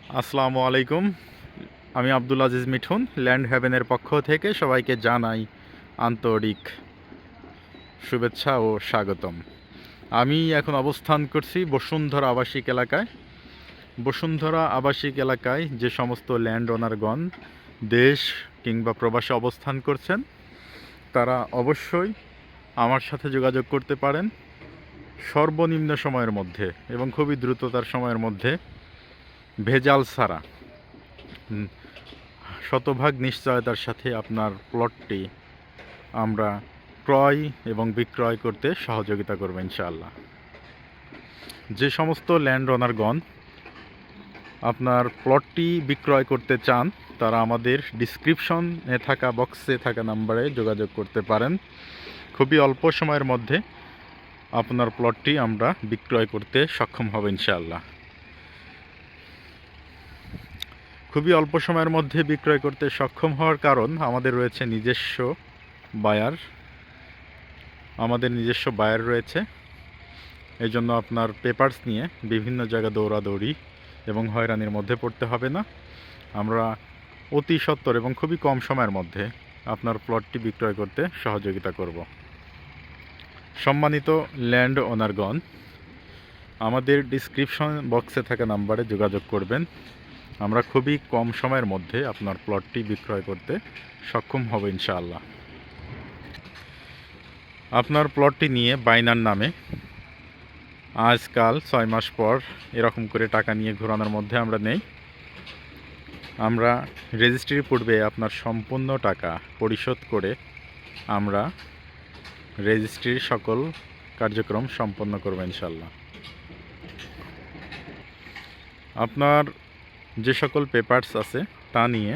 আসসালামু আলাইকুম। আমি আব্দুল আজিজ মিঠুন, ল্যান্ড হেভেনের পক্ষ থেকে সবাইকে জানাই আন্তরিক শুভেচ্ছা ও স্বাগতম। আমি এখন অবস্থান করছি বসুন্ধরা আবাসিক এলাকায়। বসুন্ধরা আবাসিক এলাকায় যে সমস্ত ল্যান্ড ওনারগণ দেশ কিংবা প্রবাসে অবস্থান করছেন, তারা অবশ্যই আমার সাথে যোগাযোগ করতে পারেন সর্বনিম্ন সময়ের মধ্যে এবং খুবই দ্রুততার সময়ের মধ্যে, ভেজাল ছাড়া, শতভাগ নিশ্চয়তার সাথে আপনার প্লটটি আমরা ক্রয় এবং বিক্রয় করতে সহযোগিতা করব ইনশাআল্লাহ। যে সমস্ত ল্যান্ড ওনারগণ আপনার প্লটটি বিক্রয় করতে চান, তারা আমাদের ডিসক্রিপশনে থাকা বক্সে থাকা নাম্বারে যোগাযোগ করতে পারেন। খুবই অল্প সময়ের মধ্যে আপনার প্লটটি আমরা বিক্রয় করতে সক্ষম হব ইনশাআল্লাহ। খুবই অল্প সময়ের মধ্যে বিক্রয় করতে সক্ষম হওয়ার কারণ, আমাদের রয়েছে নিজস্ব বায়ার। আমাদের নিজস্ব বায়ার রয়েছে। এই জন্য আপনার পেপারস নিয়ে বিভিন্ন জায়গায় দৌড়াদৌড়ি এবং হয়রানির মধ্যে পড়তে হবে না। আমরা অতি সত্বর এবং খুবই কম সময়ের মধ্যে আপনার প্লটটি বিক্রয় করতে সহযোগিতা করব। সম্মানিত ল্যান্ড ওনারগণ, আমাদের ডিসক্রিপশন বক্সে থাকা নাম্বারে যোগাযোগ করবেন। আমরা খুবই কম সময়ের মধ্যে আপনার প্লটটি বিক্রয় করতে সক্ষম হব ইনশাআল্লাহ। আপনার প্লটটি নিয়ে বাইনার নামে আজকাল 6 মাস পর এরকম করে টাকা নিয়ে ঘোরানোর মধ্যে আমরা নেই। আমরা রেজিস্ট্রির পূর্বে আপনার সম্পূর্ণ টাকা পরিশোধ করে আমরা রেজিস্ট্রির সকল কার্যক্রম সম্পন্ন করব ইনশাআল্লাহ। আপনার যে সকল পেপারস আছে তা নিয়ে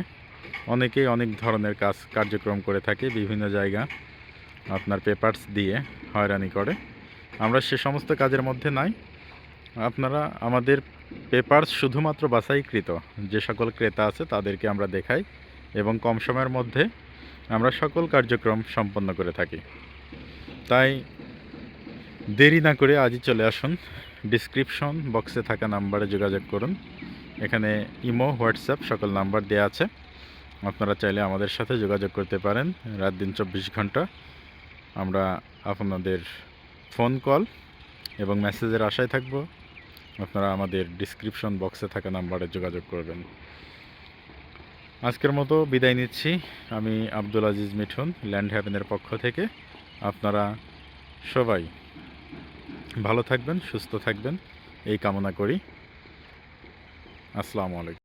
অনেকেই অনেক ধরনের কার্যক্রম করে থাকে, বিভিন্ন জায়গা আপনার পেপারস দিয়ে হয়রানি করে। আমরা সে সমস্ত কাজের মধ্যে নাই। আপনারা আমাদের পেপারস শুধুমাত্র বাছাইকৃত যে সকল ক্রেতা আছে তাদেরকে আমরা দেখাই এবং কম সময়ের মধ্যে আমরা সকল কার্যক্রম সম্পন্ন করে থাকি। তাই দেরি না করে আজই চলে আসুন, ডিসক্রিপশন বক্সে থাকা নাম্বারে যোগাযোগ করুন। এখানে ইমো, হোয়াটসঅ্যাপ সকল নাম্বার দেওয়া আছে। আপনারা চাইলে আমাদের সাথে যোগাযোগ করতে পারেন। রাত দিন 24 ঘন্টা আমরা আপনাদের ফোন কল এবং মেসেজের আশায় থাকব। আপনারা আমাদের ডিসক্রিপশন বক্সে থাকা নাম্বারে যোগাযোগ করবেন। আজকের মতো বিদায় নিচ্ছি। আমি আব্দুল আজিজ মিঠুন, ল্যান্ড হেভেনের পক্ষ থেকে। আপনারা সবাই ভালো থাকবেন, সুস্থ থাকবেন এই কামনা করি। আসসালামু আলাইকুম।